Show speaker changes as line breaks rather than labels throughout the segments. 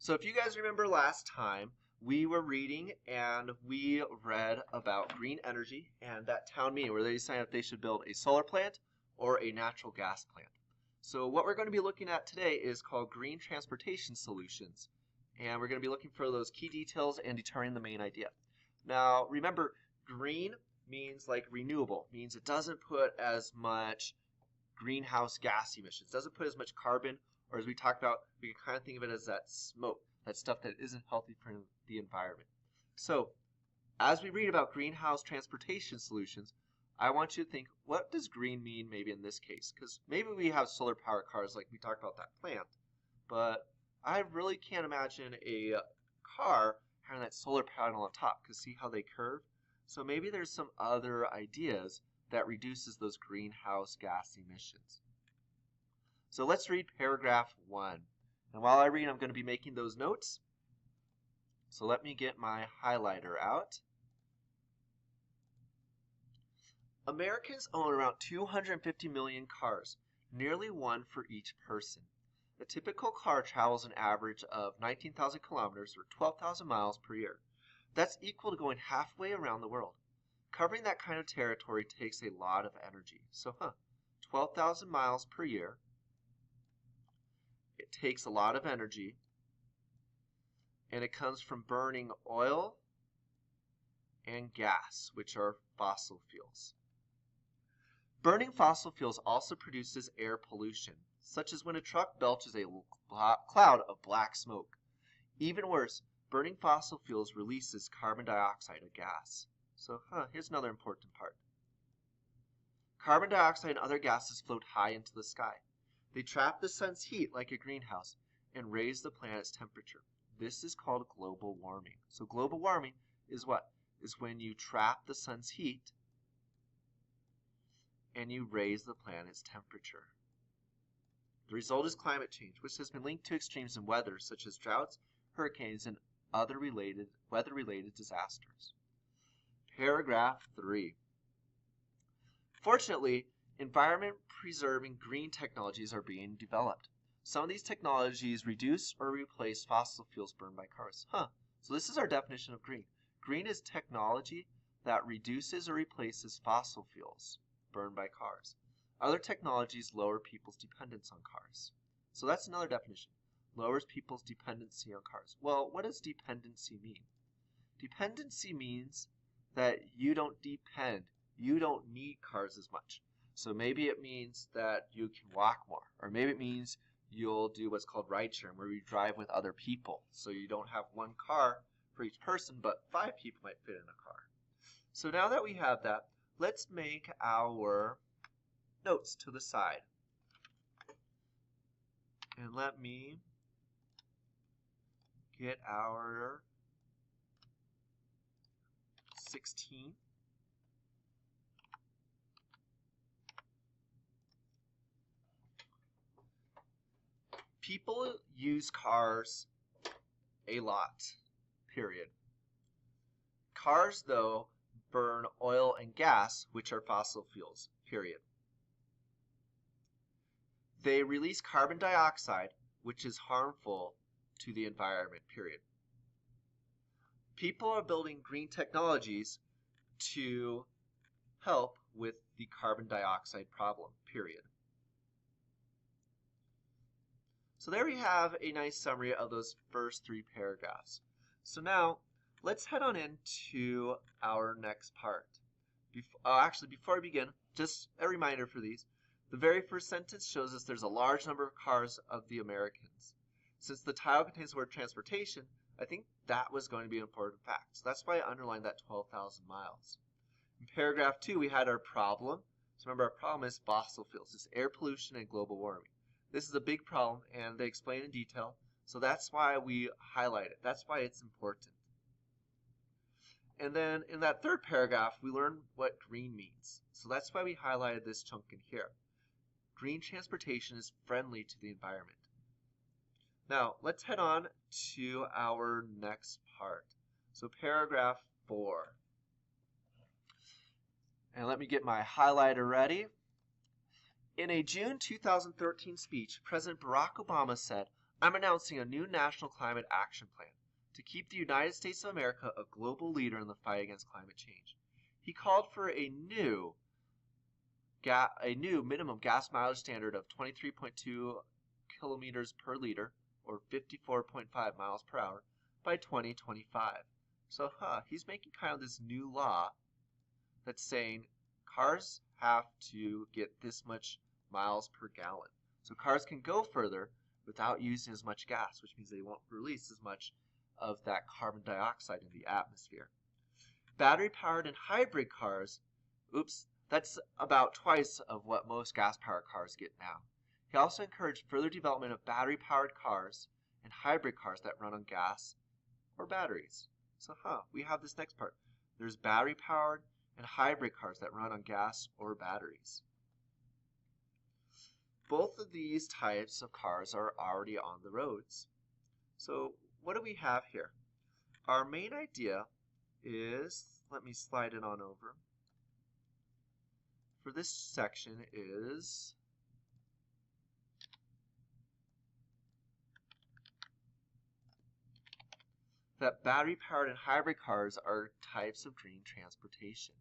So if you guys remember last time, we were reading and we read about green energy and that town meeting where they decided if they should build a solar plant or a natural gas plant. So what we're going to be looking at today is called green transportation solutions. And we're going to be looking for those key details and determining the main idea. Now, remember, green means like renewable, means it doesn't put as much greenhouse gas emissions, doesn't put as much carbon, or as we talked about, we can kind of think of it as that smoke, that stuff that isn't healthy for the environment. So, as we read about greenhouse transportation solutions, I want you to think, what does green mean maybe in this case? Because maybe we have solar power cars like we talked about that plant, but I really can't imagine a car having that solar panel on top, because see how they curve? So maybe there's some other ideas that reduces those greenhouse gas emissions. So let's read paragraph 1. And while I read, I'm going to be making those notes. So let me get my highlighter out. Americans own around 250 million cars, nearly one for each person. A typical car travels an average of 19,000 kilometers or 12,000 miles per year. That's equal to going halfway around the world. Covering that kind of territory takes a lot of energy. So, 12,000 miles per year. It takes a lot of energy, and it comes from burning oil and gas, which are fossil fuels. Burning fossil fuels also produces air pollution, such as when a truck belches a cloud of black smoke. Even worse, burning fossil fuels releases carbon dioxide, a gas. So, here's another important part. Carbon dioxide and other gases float high into the sky. They trap the sun's heat like a greenhouse and raise the planet's temperature. This is called global warming. So global warming is what? Is when you trap the sun's heat and you raise the planet's temperature. The result is climate change, which has been linked to extremes in weather such as droughts, hurricanes, and other weather-related disasters. Paragraph 3. Fortunately, environment-preserving green technologies are being developed. Some of these technologies reduce or replace fossil fuels burned by cars. So this is our definition of green. Green is technology that reduces or replaces fossil fuels burned by cars. Other technologies lower people's dependence on cars. So that's another definition. Lowers people's dependency on cars. Well, what does dependency mean? Dependency means that you don't depend. You don't need cars as much. So maybe it means that you can walk more, or maybe it means you'll do what's called ride sharing, where you drive with other people. So you don't have one car for each person, but 5 people might fit in a car. So now that we have that, let's make our notes to the side. And let me get our 16. People use cars a lot, period. Cars, though, burn oil and gas, which are fossil fuels, period. They release carbon dioxide, which is harmful to the environment, period. People are building green technologies to help with the carbon dioxide problem, period. So there we have a nice summary of those first 3 paragraphs. So now, let's head on into our next part. Before I begin, just a reminder for these. The very first sentence shows us there's a large number of cars of the Americans. Since the title contains the word transportation, I think that was going to be an important fact. So that's why I underlined that 12,000 miles. In paragraph 2, we had our problem. So remember, our problem is fossil fuels. It's air pollution and global warming. This is a big problem, and they explain in detail. So that's why we highlight it. That's why it's important. And then in that third paragraph, we learn what green means. So that's why we highlighted this chunk in here. Green transportation is friendly to the environment. Now, let's head on to our next part. So paragraph 4. And let me get my highlighter ready. In a June 2013 speech, President Barack Obama said, I'm announcing a new national climate action plan to keep the United States of America a global leader in the fight against climate change. He called for a new minimum gas mileage standard of 23.2 kilometers per liter, or 54.5 miles per hour, by 2025. So, he's making kind of this new law that's saying cars have to get this much miles per gallon. So cars can go further without using as much gas, which means they won't release as much of that carbon dioxide in the atmosphere. Battery-powered and hybrid cars, that's about twice of what most gas-powered cars get now. He also encouraged further development of battery-powered cars and hybrid cars that run on gas or batteries. So, we have this next part. There's battery-powered and hybrid cars that run on gas or batteries. Both of these types of cars are already on the roads. So, what do we have here? Our main idea is, let me slide it on over. For this section is that battery-powered and hybrid cars are types of green transportation.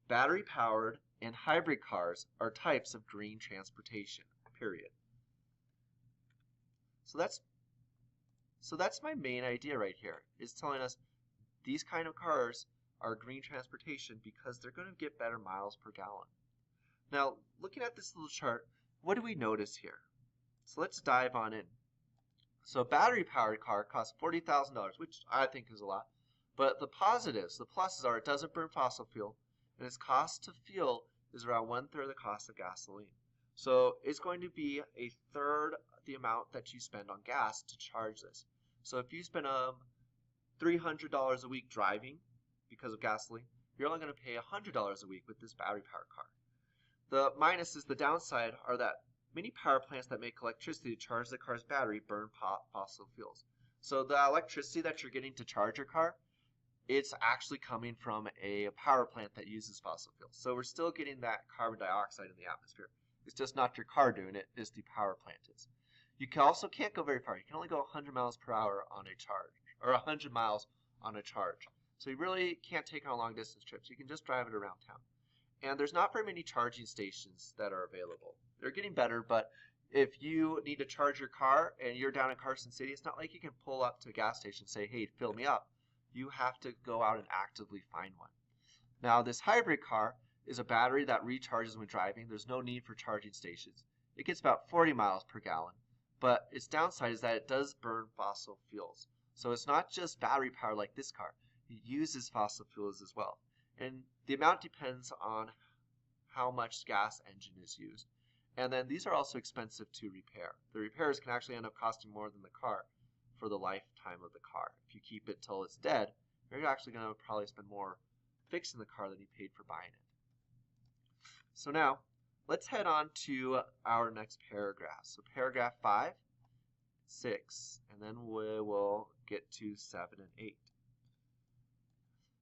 Battery-powered and hybrid cars are types of green transportation, period. So that's my main idea right here, is telling us these kind of cars are green transportation because they're going to get better miles per gallon. Now, looking at this little chart, what do we notice here? So let's dive on in. So a battery-powered car costs $40,000, which I think is a lot. But the pluses are it doesn't burn fossil fuel, and its cost to fuel is around 1/3 the cost of gasoline. So it's going to be a third the amount that you spend on gas to charge this. So if you spend $300 a week driving because of gasoline, you're only going to pay $100 a week with this battery-powered car. The minuses, the downside, are that many power plants that make electricity to charge the car's battery burn fossil fuels. So the electricity that you're getting to charge your car, it's actually coming from a power plant that uses fossil fuels. So we're still getting that carbon dioxide in the atmosphere. It's just not your car doing it, it's the power plant is. You also can't go very far. You can only go 100 miles per hour on a charge, or 100 miles on a charge. So you really can't take on long distance trips. You can just drive it around town. And there's not very many charging stations that are available. They're getting better, but if you need to charge your car and you're down in Carson City, it's not like you can pull up to a gas station and say, hey, fill me up. You have to go out and actively find one. Now, this hybrid car is a battery that recharges when driving. There's no need for charging stations. It gets about 40 miles per gallon, but its downside is that it does burn fossil fuels. So it's not just battery power like this car. It uses fossil fuels as well. And the amount depends on how much gas engine is used. And then these are also expensive to repair. The repairs can actually end up costing more than the car for the lifetime of the car. If you keep it till it's dead, you're actually going to probably spend more fixing the car than you paid for buying it. So now, let's head on to our next paragraph. So paragraph 5, 6, and then we will get to 7 and 8.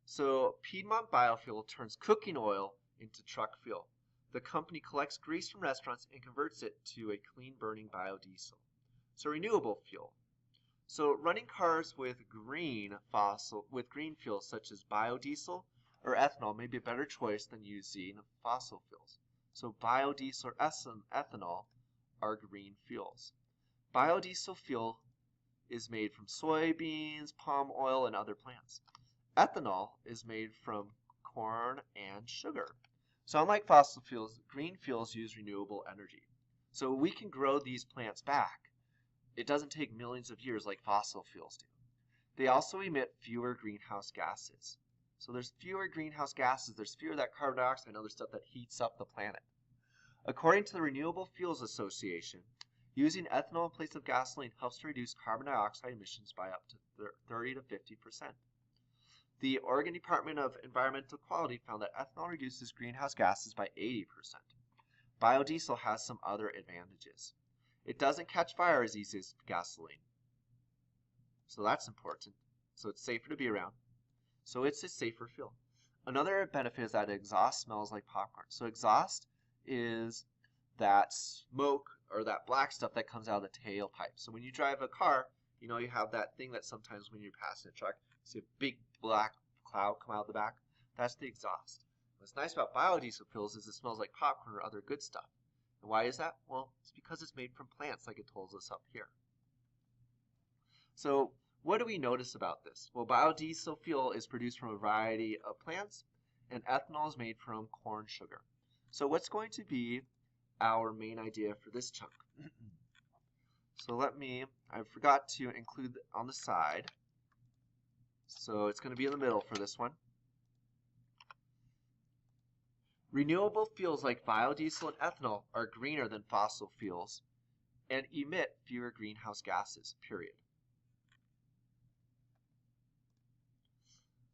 So Piedmont Biofuel turns cooking oil into truck fuel. The company collects grease from restaurants and converts it to a clean-burning biodiesel. So renewable fuel. So running cars with green fuels such as biodiesel or ethanol may be a better choice than using fossil fuels. So biodiesel or ethanol are green fuels. Biodiesel fuel is made from soybeans, palm oil, and other plants. Ethanol is made from corn and sugar. So unlike fossil fuels, green fuels use renewable energy. So we can grow these plants back. It doesn't take millions of years like fossil fuels do. They also emit fewer greenhouse gases. So there's fewer greenhouse gases, there's fewer of that carbon dioxide and other stuff that heats up the planet. According to the Renewable Fuels Association, using ethanol in place of gasoline helps to reduce carbon dioxide emissions by up to 30 to 50%. The Oregon Department of Environmental Quality found that ethanol reduces greenhouse gases by 80%. Biodiesel has some other advantages. It doesn't catch fire as easy as gasoline. So that's important. So it's safer to be around. So it's a safer fuel. Another benefit is that exhaust smells like popcorn. So exhaust is that smoke or that black stuff that comes out of the tailpipe. So when you drive a car, you have that thing that sometimes when you're passing a truck, you see a big black cloud come out of the back. That's the exhaust. What's nice about biodiesel fuels is it smells like popcorn or other good stuff. And why is that? Well, it's because it's made from plants, like it tells us up here. So what do we notice about this? Well, biodiesel fuel is produced from a variety of plants, and ethanol is made from corn sugar. So what's going to be our main idea for this chunk? So I forgot to include on the side. So it's going to be in the middle for this one. Renewable fuels like biodiesel and ethanol are greener than fossil fuels and emit fewer greenhouse gases, period.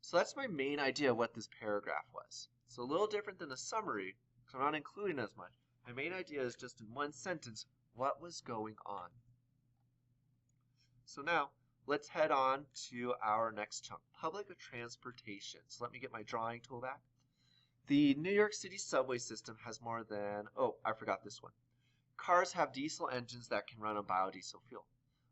So that's my main idea of what this paragraph was. It's a little different than the summary, because I'm not including as much. My main idea is just in one sentence, what was going on. So now, let's head on to our next chunk, public transportation. So let me get my drawing tool back. The New York City subway system has more than, I forgot this one. Cars have diesel engines that can run on biodiesel fuel.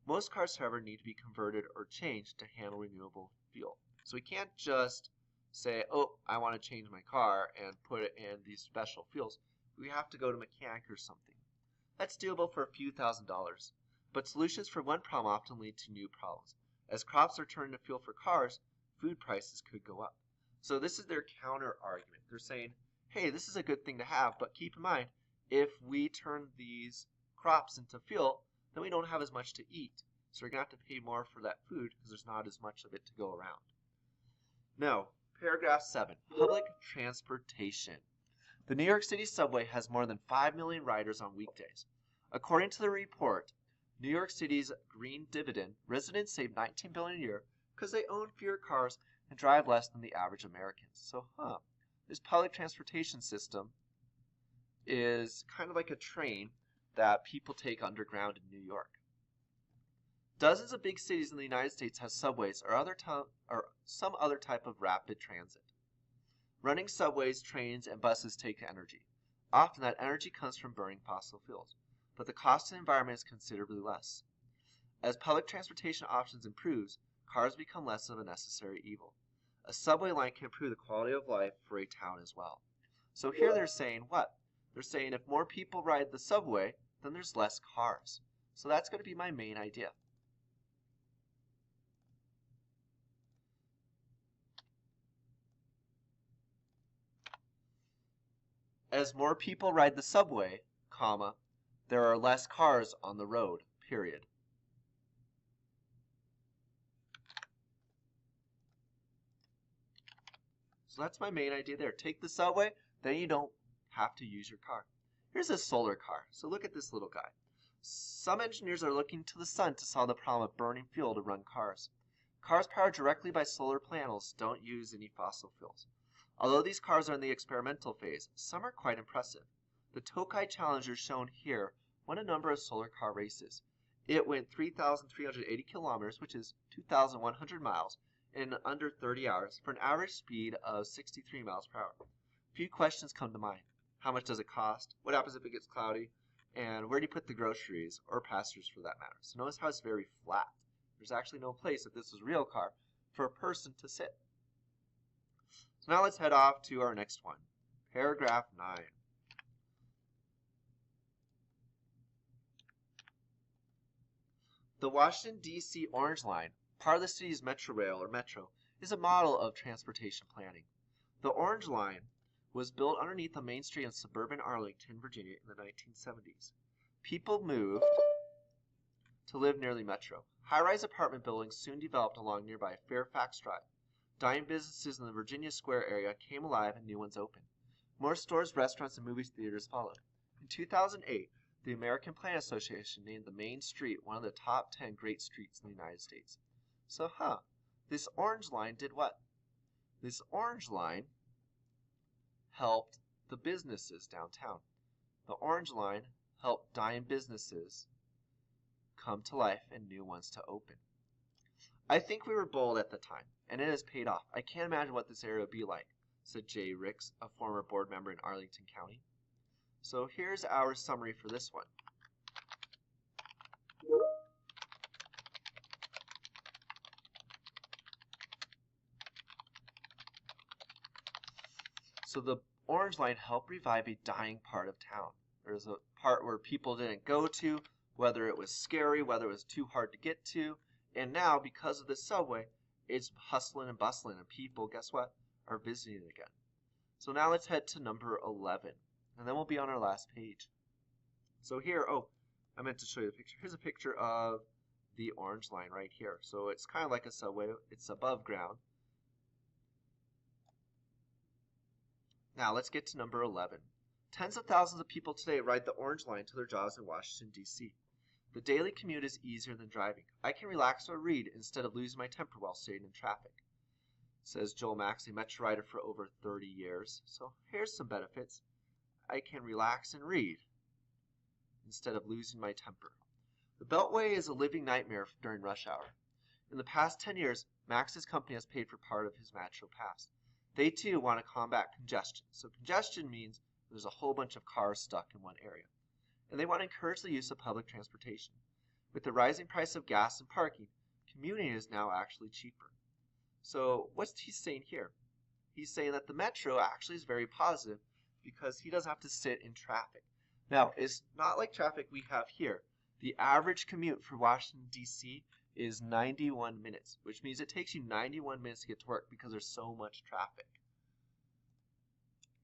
Most cars, however, need to be converted or changed to handle renewable fuel. So we can't just say, I want to change my car and put it in these special fuels. We have to go to a mechanic or something. That's doable for a few $1,000s. But solutions for one problem often lead to new problems. As crops are turned into fuel for cars, food prices could go up. So this is their counter argument. They're saying, hey, this is a good thing to have, but keep in mind, if we turn these crops into fuel, then we don't have as much to eat. So we're going to have to pay more for that food because there's not as much of it to go around. Now, paragraph 7, public transportation. The New York City subway has more than 5 million riders on weekdays. According to the report, New York City's green dividend, residents save $19 billion a year because they own fewer cars and drive less than the average American. So, this public transportation system is kind of like a train that people take underground in New York. Dozens of big cities in the United States have subways or some other type of rapid transit. Running subways, trains, and buses take energy. Often that energy comes from burning fossil fuels, but the cost to the environment is considerably less. As public transportation options improves, cars become less of a necessary evil. A subway line can improve the quality of life for a town as well. So here they're saying what? They're saying if more people ride the subway, then there's less cars. So that's going to be my main idea. As more people ride the subway, there are less cars on the road, period. So that's my main idea there. Take the subway, then you don't have to use your car. Here's a solar car. So look at this little guy. Some engineers are looking to the sun to solve the problem of burning fuel to run cars. Cars powered directly by solar panels don't use any fossil fuels. Although these cars are in the experimental phase, some are quite impressive. The Tokai Challenger shown here won a number of solar car races. It went 3,380 kilometers, which is 2,100 miles, in under 30 hours for an average speed of 63 miles per hour. A few questions come to mind. How much does it cost? What happens if it gets cloudy? And where do you put the groceries or passengers for that matter? So notice how it's very flat. There's actually no place, if this was a real car, for a person to sit. So now let's head off to our next one. Paragraph 9. The Washington, D.C. Orange Line, part of the city's Metro Rail or Metro, is a model of transportation planning. The Orange Line was built underneath the main street in suburban Arlington, Virginia in the 1970s. People moved to live near the Metro. High-rise apartment buildings soon developed along nearby Fairfax Drive. Dying businesses in the Virginia Square area came alive and new ones opened. More stores, restaurants, and movie theaters followed. In 2008, the American Planning Association named the main street one of the top 10 great streets in the United States. So, this Orange Line did what? This Orange Line helped the businesses downtown. The Orange Line helped dying businesses come to life and new ones to open. I think we were bold at the time, and it has paid off. I can't imagine what this area would be like, said Jay Ricks, a former board member in Arlington County. So here's our summary for this one. So the orange line helped revive a dying part of town. There's a part where people didn't go to, whether it was scary, whether it was too hard to get to. And now, because of the subway, it's hustling and bustling, and people, guess what, are visiting it again. So now let's head to number 11, and then we'll be on our last page. So here, oh, I meant to show you the picture. Here's a picture of the orange line right here. So it's kind of like a subway. It's above ground. Now let's get to number 11. Tens of thousands of people today ride the orange line to their jobs in Washington, D.C. The daily commute is easier than driving. I can relax or read instead of losing my temper while staying in traffic. Says Joel Max, a Metro rider for over 30 years. So here's some benefits. I can relax and read instead of losing my temper. The Beltway is a living nightmare during rush hour. In the past 10 years, Max's company has paid for part of his Metro Pass. They too want to combat congestion. So congestion means there's a whole bunch of cars stuck in one area. And they want to encourage the use of public transportation. With the rising price of gas and parking, commuting is now actually cheaper. So what's he saying here? He's saying that the Metro actually is very positive because he doesn't have to sit in traffic. Now, it's not like traffic we have here. The average commute for Washington, D.C. is 91 minutes, which means it takes you 91 minutes to get to work because there's so much traffic.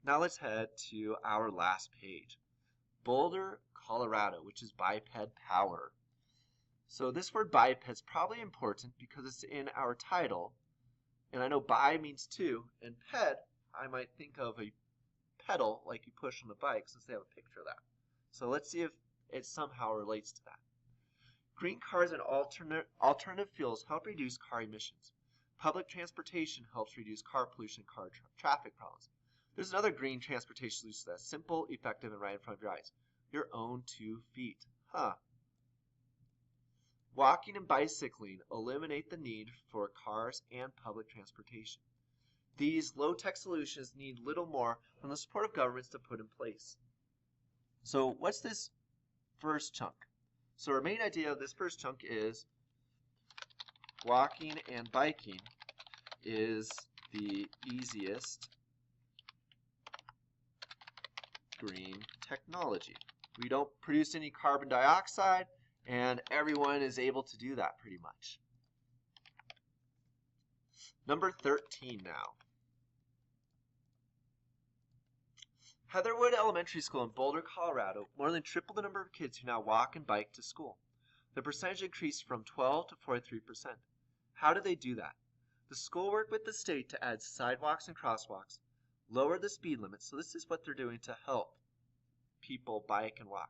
Now let's head to our last page. Boulder, Colorado, which is biped power. So this word biped is probably important because it's in our title. And I know bi means two, and ped, I might think of a pedal like you push on a bike since they have a picture of that. So let's see if it somehow relates to that. Green cars and alternative fuels help reduce car emissions. Public transportation helps reduce car pollution and car traffic problems. There's another green transportation solution that's simple, effective, and right in front of your eyes. Your own 2 feet. Walking and bicycling eliminate the need for cars and public transportation. These low-tech solutions need little more than the support of governments to put in place. So what's this first chunk? So our main idea of this first chunk is walking and biking is the easiest green technology. We don't produce any carbon dioxide, and everyone is able to do that pretty much. Number 13 now. Heatherwood Elementary School in Boulder, Colorado, more than tripled the number of kids who now walk and bike to school. The percentage increased from 12 to 43%. How did they do that? The school worked with the state to add sidewalks and crosswalks, lower the speed limit. So this is what they're doing to help people bike and walk.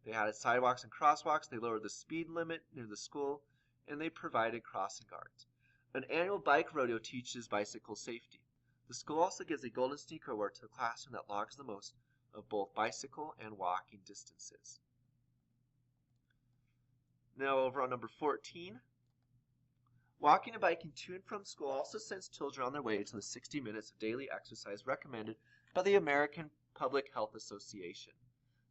They added sidewalks and crosswalks, they lowered the speed limit near the school, and they provided crossing guards. An annual bike rodeo teaches bicycle safety. The school also gives a golden sneaker award to the classroom that logs the most of both bicycle and walking distances. Now over on number 14. Walking and biking to and from school also sends children on their way to the 60 minutes of daily exercise recommended by the American Public Health Association.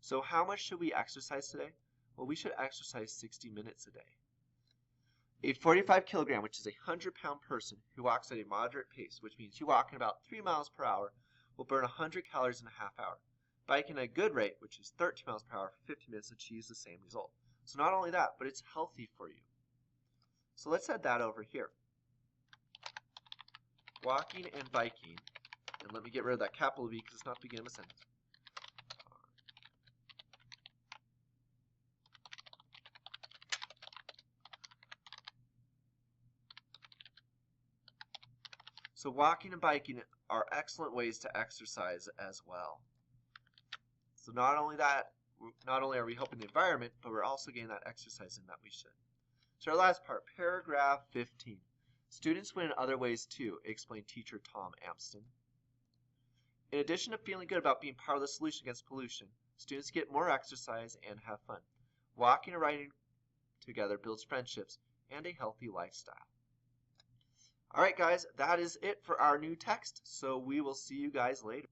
So how much should we exercise today? Well, we should exercise 60 minutes a day. A 45 kilogram, which is a 100-pound person who walks at a moderate pace, which means you walk at about 3 miles per hour, will burn 100 calories in a half hour. Biking at a good rate, which is 13 miles per hour for 50 minutes, achieves the same result. So not only that, but it's healthy for you. So let's add that over here. Walking and biking, and let me get rid of that capital V because it's not the beginning of a sentence. So walking and biking are excellent ways to exercise as well. So not only are we helping the environment, but we're also getting that exercise in that we should. So our last part, paragraph 15. Students win in other ways too, explained teacher Tom Amston. In addition to feeling good about being part of the solution against pollution, students get more exercise and have fun. Walking and riding together builds friendships and a healthy lifestyle. All right, guys, that is it for our new text. So we will see you guys later.